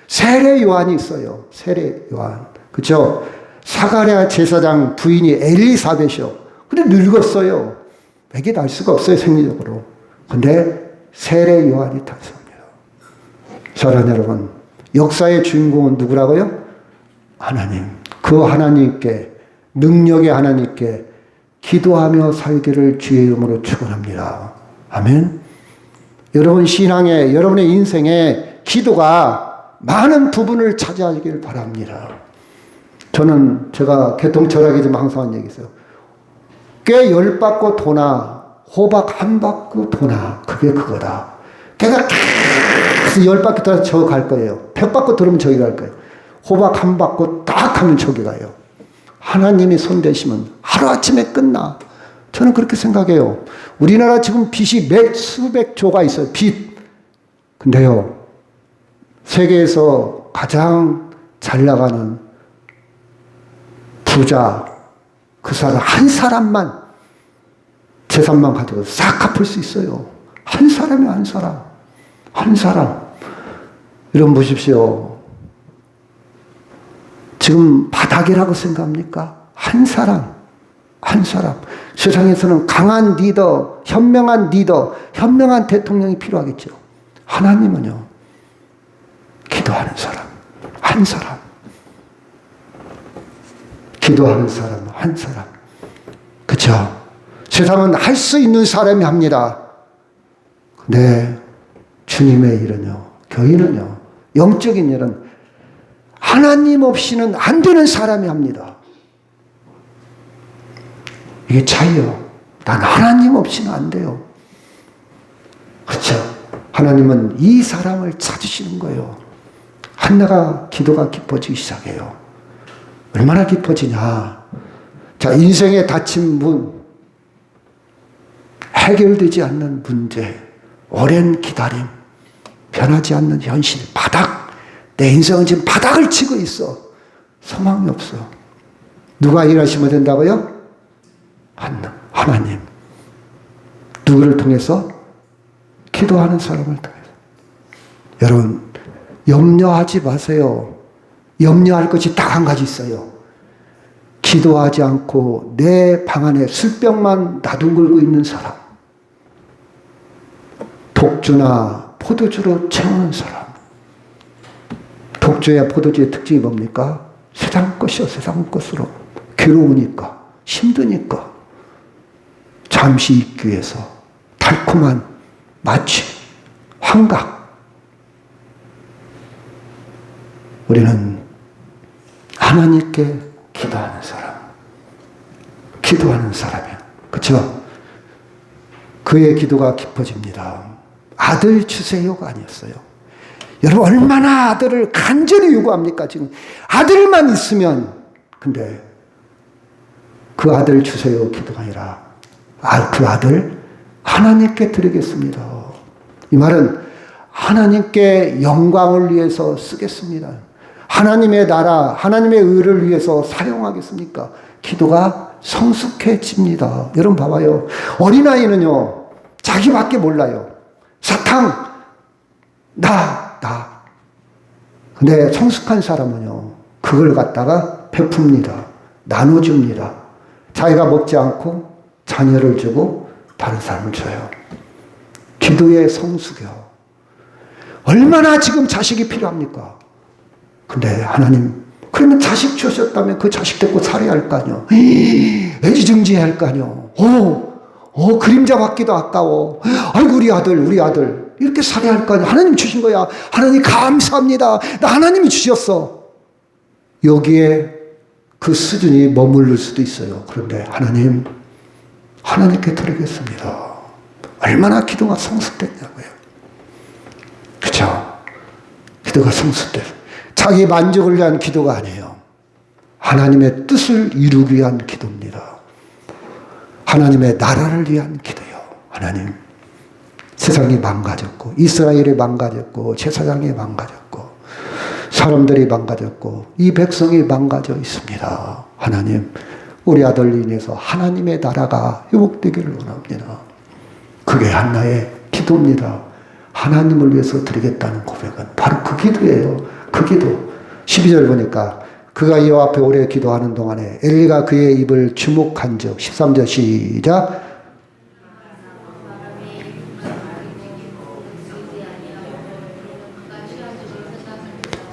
세례 요한이 있어요. 세례 요한. 그렇죠? 사가랴 제사장 부인이 엘리사벳이요. 근데 늙었어요. 애기 낳을 수가 없어요, 생리적으로. 근데 세례 요한이 탄생합니다. 사랑하는 여러분, 역사의 주인공은 누구라고요? 하나님. 그 하나님께, 능력의 하나님께 기도하며 살기를 주의 이름으로 축원합니다. 아멘. 여러분 신앙에, 여러분의 인생에 기도가 많은 부분을 차지하기를 바랍니다. 저는 제가 개통철학이지만 항상 하는 얘기 있어요. 꽤 10바퀴 도나 호박 1바퀴 도나 그게 그거다. 걔가 계속 10바퀴 돌아서 저 갈 거예요. 100바퀴 돌으면 저기 갈 거예요. 호박 1바퀴 딱 하면 저기 가요. 하나님이 손대시면 하루아침에 끝나. 저는 그렇게 생각해요. 우리나라 지금 빚이 수백 조가 있어요. 빚. 근데요, 세계에서 가장 잘 나가는 부자, 그 사람, 한 사람만 재산만 가지고 싹 갚을 수 있어요. 한 사람이 한 사람. 한 사람. 여러분 보십시오. 지금 바닥이라고 생각합니까? 한 사람. 한 사람. 세상에서는 강한 리더, 현명한 대통령이 필요하겠죠. 하나님은요, 기도하는 사람, 한 사람. 기도하는 사람, 한 사람. 그쵸? 세상은 할 수 있는 사람이 합니다. 근데 주님의 일은요, 교회는요, 영적인 일은 하나님 없이는 안 되는 사람이 합니다. 이게 차이요. 난 하나님 없이는 안 돼요. 그렇죠? 하나님은 이 사람을 찾으시는 거예요. 한나가 기도가 깊어지기 시작해요. 얼마나 깊어지냐. 자, 인생에 닫힌 문, 해결되지 않는 문제, 오랜 기다림, 변하지 않는 현실, 바닥. 내 인생은 지금 바닥을 치고 있어. 소망이 없어. 누가 일하시면 된다고요? 하나님. 누구를 통해서? 기도하는 사람을 통해서. 여러분, 염려하지 마세요. 염려할 것이 딱 한 가지 있어요. 기도하지 않고 내 방 안에 술병만 나둥글고 있는 사람. 독주나 포도주로 채우는 사람. 독주야 포도주의 특징이 뭡니까? 세상 것이요, 세상 것으로. 괴로우니까, 힘드니까. 잠시 있기 위해서 달콤한 마취, 환각. 우리는 하나님께 기도하는 사람. 기도하는 사람이야. 그렇죠? 그의 기도가 깊어집니다. 아들 주세요가 아니었어요. 여러분 얼마나 아들을 간절히 요구합니까? 지금 아들만 있으면. 근데 그 아들 주세요 기도가 아니라 그 아들 하나님께 드리겠습니다. 이 말은 하나님께 영광을 위해서 쓰겠습니다. 하나님의 나라, 하나님의 의를 위해서 사용하겠습니까? 기도가 성숙해집니다. 여러분 봐봐요. 어린아이는요, 자기밖에 몰라요. 사탕, 나. 근데 성숙한 사람은요, 그걸 갖다가 베풉니다. 나눠줍니다. 자기가 먹지 않고 자녀를 주고 다른 사람을 줘요. 기도의 성숙이요. 얼마나 지금 자식이 필요합니까? 근데 하나님, 그러면 자식 주셨다면 그 자식 데리고 살아야 할 거 아니요. 애지중지해야 할 거 아니요. 그림자 받기도 아까워. 아이고, 우리 아들. 이렇게 살아야 할 거 아니야. 하나님 주신 거야. 하나님 감사합니다. 나 하나님이 주셨어. 여기에 그 수준이 머무를 수도 있어요. 그런데 하나님께 드리겠습니다. 얼마나 기도가 성숙됐냐고요. 그렇죠? 기도가 성숙됐어요. 자기 만족을 위한 기도가 아니에요. 하나님의 뜻을 이루기 위한 기도입니다. 하나님의 나라를 위한 기도요. 하나님, 세상이 망가졌고 이스라엘이 망가졌고 제사장이 망가졌고 사람들이 망가졌고 이 백성이 망가져 있습니다. 하나님, 우리 아들로 인해서 하나님의 나라가 회복되기를 원합니다. 그게 한나의 기도입니다. 하나님을 위해서 드리겠다는 고백은 바로 그 기도예요. 그 기도. 12절 보니까 그가 여호와 앞에 오래 기도하는 동안에 엘리가 그의 입을 주목한 즉 13절 시작.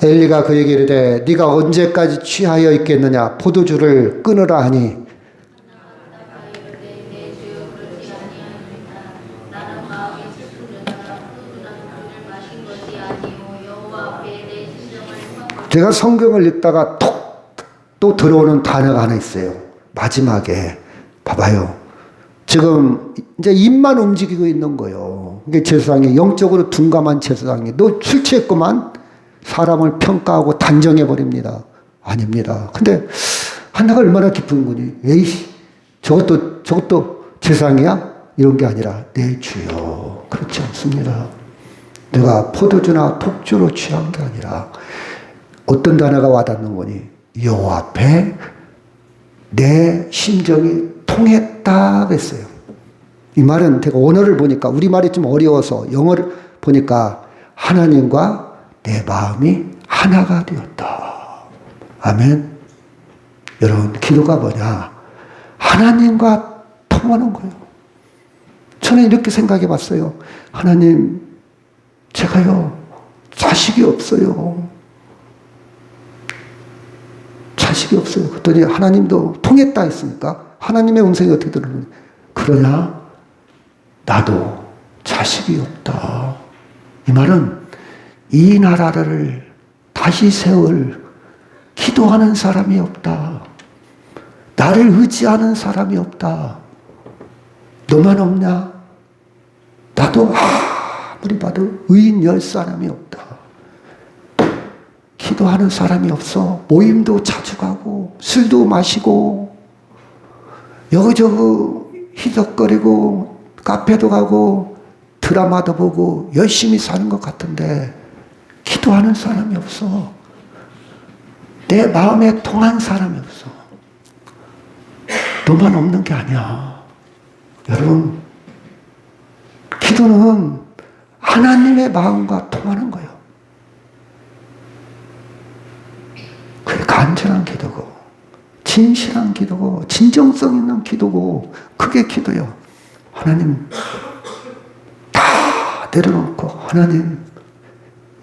엘리가 그에게 이르되 네가 언제까지 취하여 있겠느냐 포도주를 끊으라 하니 제가 성경을 읽다가 또 들어오는 단어가 하나 있어요. 마지막에 봐봐요. 지금 이제 입만 움직이고 있는 거예요. 이게 제사장이 영적으로 둔감한 제사장이 너 술 취했구만 사람을 평가하고 단정해 버립니다. 아닙니다. 근데 한나가 얼마나 깊은 거니? 에이, 저것도 제사장이야? 이런 게 아니라 내 주여. 그렇지 않습니다. 내가 포도주나 독주로 취한 게 아니라 어떤 단어가 와닿는 거니? 여호와 앞에 내 심정이 통했다 그랬어요. 이 말은 제가 원어를 보니까 우리말이 좀 어려워서 영어를 보니까 하나님과 내 마음이 하나가 되었다. 아멘. 여러분, 기도가 뭐냐? 하나님과 통하는 거예요. 저는 이렇게 생각해 봤어요. 하나님, 제가요, 자식이 없어요. 자식이 없어요. 그랬더니 하나님도 통했다 했으니까 하나님의 음성이 어떻게 들었는지. 그러나 나도 자식이 없다. 이 말은 이 나라를 다시 세울 기도하는 사람이 없다. 나를 의지하는 사람이 없다. 너만 없냐? 나도 아무리 봐도 의인 열 사람이 없다. 기도하는 사람이 없어. 모임도 자주 가고 술도 마시고 여기저기 희덕거리고 카페도 가고 드라마도 보고 열심히 사는 것 같은데 기도하는 사람이 없어. 내 마음에 통한 사람이 없어. 너만 없는 게 아니야. 여러분, 기도는 하나님의 마음과 통하는 거예요. 그게 간절한 기도고, 진실한 기도고, 진정성 있는 기도고, 그게 기도요. 하나님, 다 내려놓고, 하나님,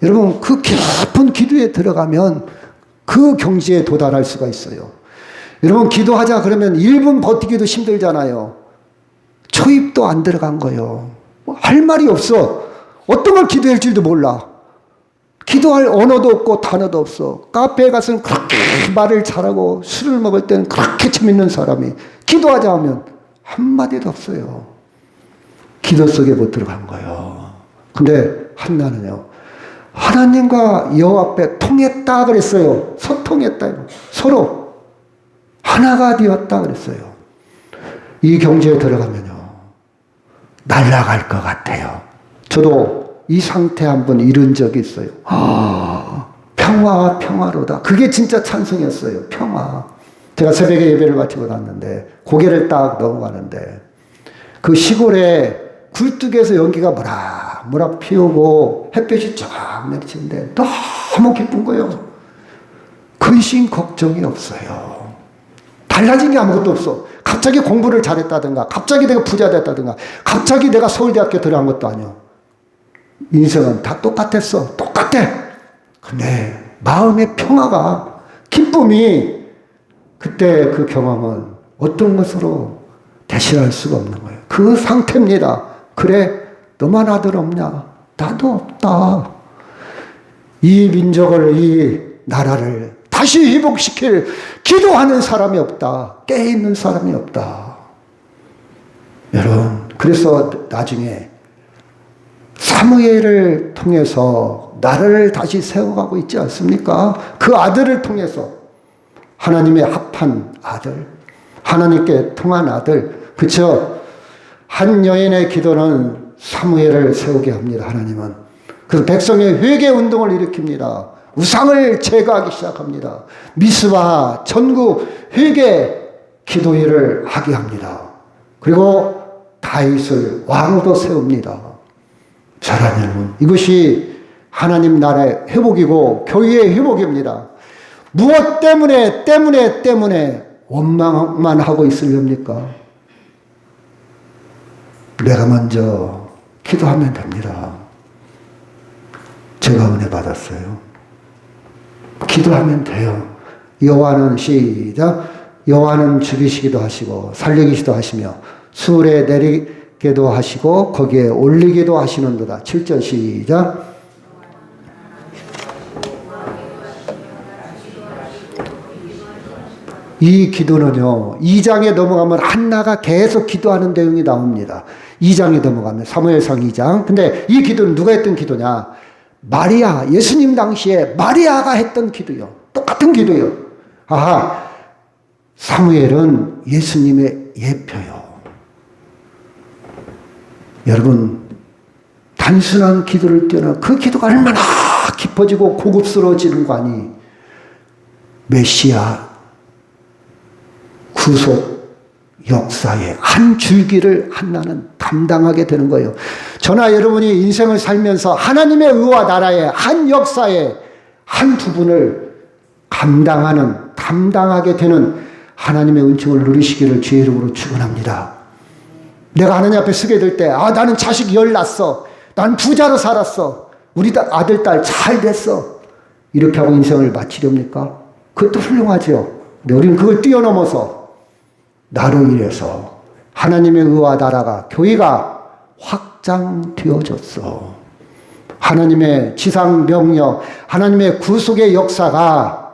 여러분, 그 깊은 기도에 들어가면 그 경지에 도달할 수가 있어요. 여러분, 기도하자 그러면 1분 버티기도 힘들잖아요. 초입도 안 들어간 거예요. 할 말이 없어. 어떤 걸 기도할 줄도 몰라. 기도할 언어도 없고 단어도 없어. 카페에 가서는 그렇게 말을 잘하고 술을 먹을 때는 그렇게 재밌는 사람이 기도하자 하면 한마디도 없어요. 기도 속에 못 들어간 거예요. 근데 한나는요, 하나님과 여호와 앞에 통했다 그랬어요. 소통했다. 서로 하나가 되었다 그랬어요. 이 경지에 들어가면요, 날아갈 것 같아요. 저도 이 상태 한번 이룬 적이 있어요. 평화와 평화로다. 그게 진짜 찬송이었어요. 평화. 제가 새벽에 예배를 마치고 났는데 고개를 딱 넘어가는데 그 시골에 굴뚝에서 연기가 모락모락 피우고 햇볕이 쫙 내리치는데 너무 기쁜 거예요. 근심 걱정이 없어요. 달라진 게 아무것도 없어. 갑자기 공부를 잘했다든가, 갑자기 내가 부자 됐다든가, 갑자기 내가 서울대학교 들어간 것도 아니야. 인생은 다 똑같았어. 똑같아. 근데 마음의 평화가, 기쁨이, 그때 그 경험은 어떤 것으로 대신할 수가 없는 거예요. 그 상태입니다. 그래, 너만 아들 없냐? 나도 없다. 이 민족을, 이 나라를 다시 회복시킬 기도하는 사람이 없다. 깨있는 사람이 없다. 여러분, 그래서 나중에 사무엘을 통해서 나라를 다시 세워가고 있지 않습니까? 그 아들을 통해서 하나님의 합한 아들, 하나님께 통한 아들, 그쵸? 한 여인의 기도는 사무엘을 세우게 합니다. 하나님은. 그래서 백성의 회개 운동을 일으킵니다. 우상을 제거하기 시작합니다. 미스바 전국 회개 기도회를 하게 합니다. 그리고 다윗을 왕으로 세웁니다. 사랑하는 여러분, 이것이 하나님 나라의 회복이고 교회의 회복입니다. 무엇 때문에 원망만 하고 있으렵니까? 내가 먼저 기도하면 됩니다. 제가 은혜 받았어요. 기도하면 돼요. 여호와는 시작. 여호와는 죽이시기도 하시고 살리기도 하시며 수울에 내리게도 하시고 거기에 올리기도 하시는도다. 7절 시작. 이 기도는요, 2장에 넘어가면 한나가 계속 기도하는 내용이 나옵니다. 2장에 넘어가면 사무엘상 2장. 근데 이 기도는 누가 했던 기도냐? 마리아, 예수님 당시에 마리아가 했던 기도요. 똑같은 기도요. 아하, 사무엘은 예수님의 예표요. 여러분, 단순한 기도를 뛰어넘어 그 기도가 얼마나 깊어지고 고급스러워지는 거 아니? 메시아 구속 역사의 한 줄기를 한나는 담당하게 되는 거예요. 저나 여러분이 인생을 살면서 하나님의 의와 나라의 한 역사의 한 부분을 담당하게 되는 하나님의 은총을 누리시기를 주의 이름으로 축원합니다. 내가 하나님 앞에 서게 될 때, 나는 자식 열 낳았어. 난 부자로 살았어. 우리 아들, 딸 잘 됐어. 이렇게 하고 인생을 마치렵니까? 그것도 훌륭하죠. 근데 우리는 그걸 뛰어넘어서 나로 인해서 하나님의 의와 나라가, 교회가 확장되어졌어. 하나님의 지상 명령, 하나님의 구속의 역사가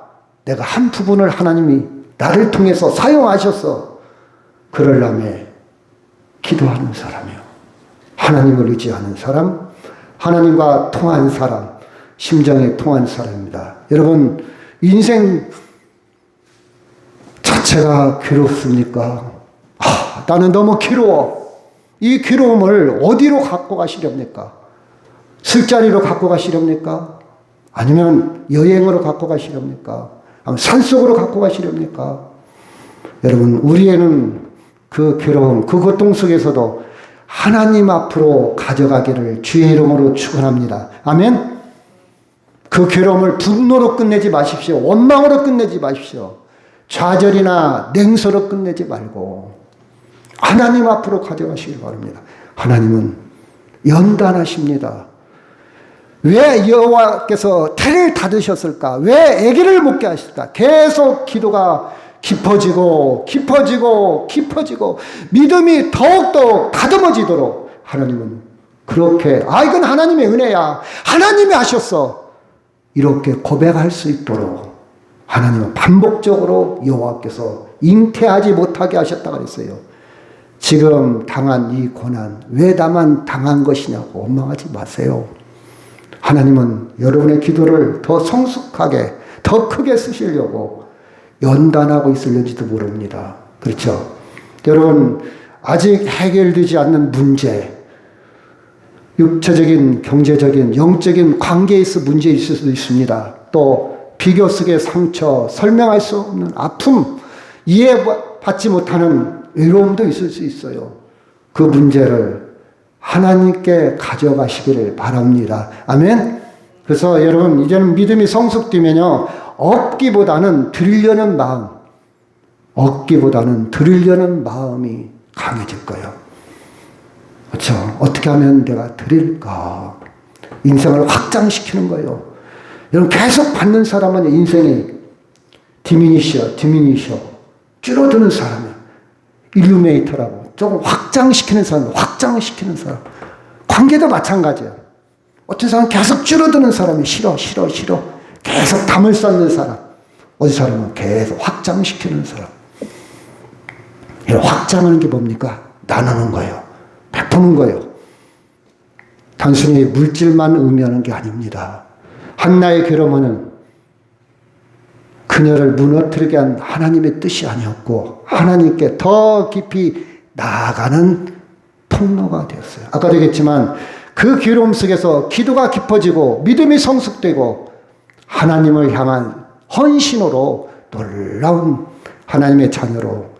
내가 한 부분을 하나님이 나를 통해서 사용하셔서 그러려면 기도하는 사람이요. 하나님을 의지하는 사람, 하나님과 통한 사람, 심정이 통한 사람입니다. 여러분, 인생 자체가 괴롭습니까? 나는 너무 괴로워. 이 괴로움을 어디로 갖고 가시렵니까? 술자리로 갖고 가시렵니까? 아니면 여행으로 갖고 가시렵니까? 아니면 산속으로 갖고 가시렵니까? 여러분, 우리에는 그 괴로움, 그 고통 속에서도 하나님 앞으로 가져가기를 주의 이름으로 축원합니다. 아멘? 그 괴로움을 분노로 끝내지 마십시오. 원망으로 끝내지 마십시오. 좌절이나 냉소로 끝내지 말고 하나님 앞으로 가져가시길 바랍니다. 하나님은 연단하십니다. 왜 여호와께서 태를 닫으셨을까? 왜 아기를 못 하실까? 계속 기도가 깊어지고 믿음이 더욱더 다듬어지도록 하나님은 그렇게 이건 하나님의 은혜야. 하나님이 하셨어. 이렇게 고백할 수 있도록 하나님은 반복적으로 여호와께서 잉태하지 못하게 하셨다 그랬어요. 지금 당한 이 고난 왜 나만 당한 것이냐고 원망하지 마세요. 하나님은 여러분의 기도를 더 성숙하게 더 크게 쓰시려고 연단하고 있을는지도 모릅니다. 그렇죠? 여러분, 아직 해결되지 않는 문제, 육체적인, 경제적인, 영적인 관계에서 문제 있을 수도 있습니다. 또 비교 속의 상처, 설명할 수 없는 아픔, 이해받지 못하는 외로움도 있을 수 있어요. 그 문제를 하나님께 가져가시기를 바랍니다. 아멘? 그래서 여러분, 이제는 믿음이 성숙되면요, 얻기보다는 드리려는 마음이 강해질 거예요. 그렇죠? 어떻게 하면 내가 드릴까? 인생을 확장시키는 거예요. 여러분, 계속 받는 사람은 인생이 디미니셔, 줄어드는 사람이에요. 일루메이터라고. 조금 확장시키는 사람. 관계도 마찬가지예요. 어떤 사람은 계속 줄어드는 사람이 싫어. 계속 담을 쌓는 사람. 어떤 사람은 계속 확장시키는 사람. 확장하는 게 뭡니까? 나누는 거예요. 베푸는 거예요. 단순히 물질만 의미하는 게 아닙니다. 한나의 괴로움은 그녀를 무너뜨리게 한 하나님의 뜻이 아니었고 하나님께 더 깊이 나아가는 통로가 되었어요. 아까도 얘기했지만 그 괴로움 속에서 기도가 깊어지고 믿음이 성숙되고 하나님을 향한 헌신으로 놀라운 하나님의 자녀로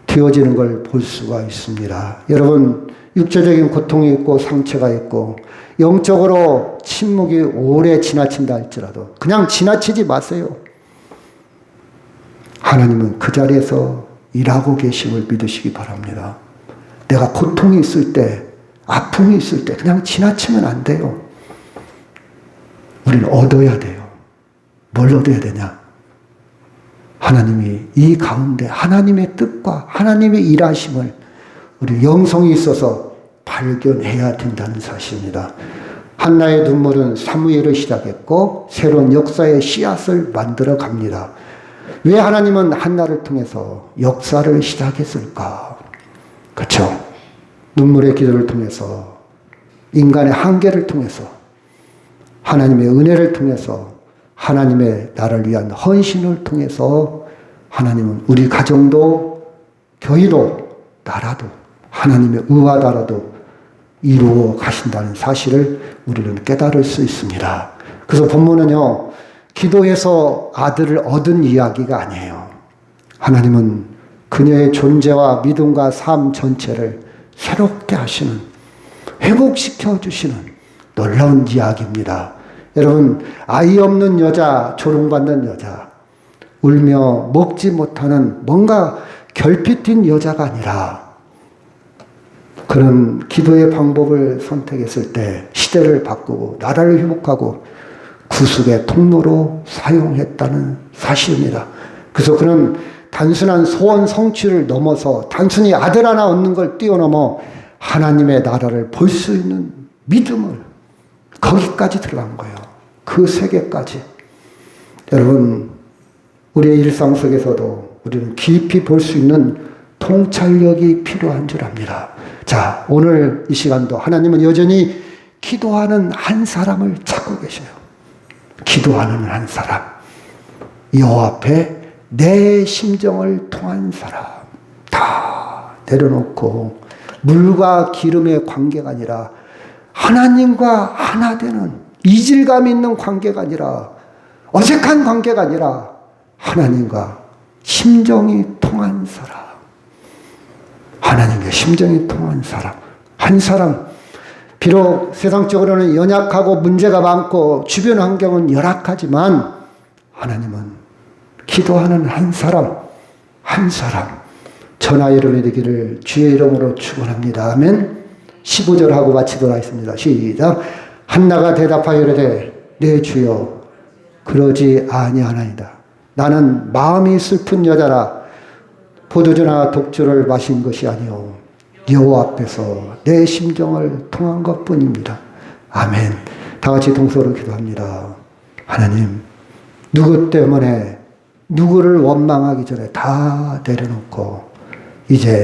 되어지는 걸 볼 수가 있습니다. 여러분, 육체적인 고통이 있고 상처가 있고 영적으로 침묵이 오래 지나친다 할지라도 그냥 지나치지 마세요. 하나님은 그 자리에서 일하고 계심을 믿으시기 바랍니다. 내가 고통이 있을 때, 아픔이 있을 때 그냥 지나치면 안 돼요. 우리는 얻어야 돼요. 뭘 얻어야 되냐? 하나님이 이 가운데 하나님의 뜻과 하나님의 일하심을 우리 영성이 있어서 발견해야 된다는 사실입니다. 한나의 눈물은 사무엘을 시작했고 새로운 역사의 씨앗을 만들어 갑니다. 왜 하나님은 한나를 통해서 역사를 시작했을까? 그렇죠. 눈물의 기도를 통해서 인간의 한계를 통해서 하나님의 은혜를 통해서 하나님의 나를 위한 헌신을 통해서 하나님은 우리 가정도 교회도 나라도 하나님의 의와 나라도 이루어 가신다는 사실을 우리는 깨달을 수 있습니다. 그래서 본문은요, 기도해서 아들을 얻은 이야기가 아니에요. 하나님은 그녀의 존재와 믿음과 삶 전체를 새롭게 하시는, 회복시켜 주시는 놀라운 이야기입니다. 여러분, 아이 없는 여자, 조롱받는 여자, 울며 먹지 못하는 뭔가 결핍된 여자가 아니라 그런 기도의 방법을 선택했을 때 시대를 바꾸고 나라를 회복하고 구속의 통로로 사용했다는 사실입니다. 그래서 그는 단순한 소원 성취를 넘어서 단순히 아들 하나 얻는 걸 뛰어넘어 하나님의 나라를 볼 수 있는 믿음을 거기까지 들어간 거예요. 그 세계까지. 여러분, 우리의 일상 속에서도 우리는 깊이 볼 수 있는 통찰력이 필요한 줄 압니다. 자, 오늘 이 시간도 하나님은 여전히 기도하는 한 사람을 찾고 계셔요. 기도하는 한 사람. 여호와 앞에 내 심정을 통한 사람. 다 내려놓고 물과 기름의 관계가 아니라 하나님과 하나 되는 이질감 있는 관계가 아니라 어색한 관계가 아니라 하나님과 심정이 통한 사람. 하나님과 심정이 통한 사람. 한 사람. 비록 세상적으로는 연약하고 문제가 많고 주변 환경은 열악하지만 하나님은 기도하는 한 사람, 한 사람. 저나 여러분이 되기를 주의 이름으로 축원합니다. 아멘. 15절 하고 마치도록 하겠습니다. 시작. 한나가 대답하여 이르되 내 주여 그러지 아니하나이다. 나는 마음이 슬픈 여자라 포도주나 독주를 마신 것이 아니오 여호와 앞에서 내 심정을 통한 것뿐입니다. 아멘. 다 같이 동서로 기도합니다. 하나님, 누구 때문에 누구를 원망하기 전에 다 내려놓고 이제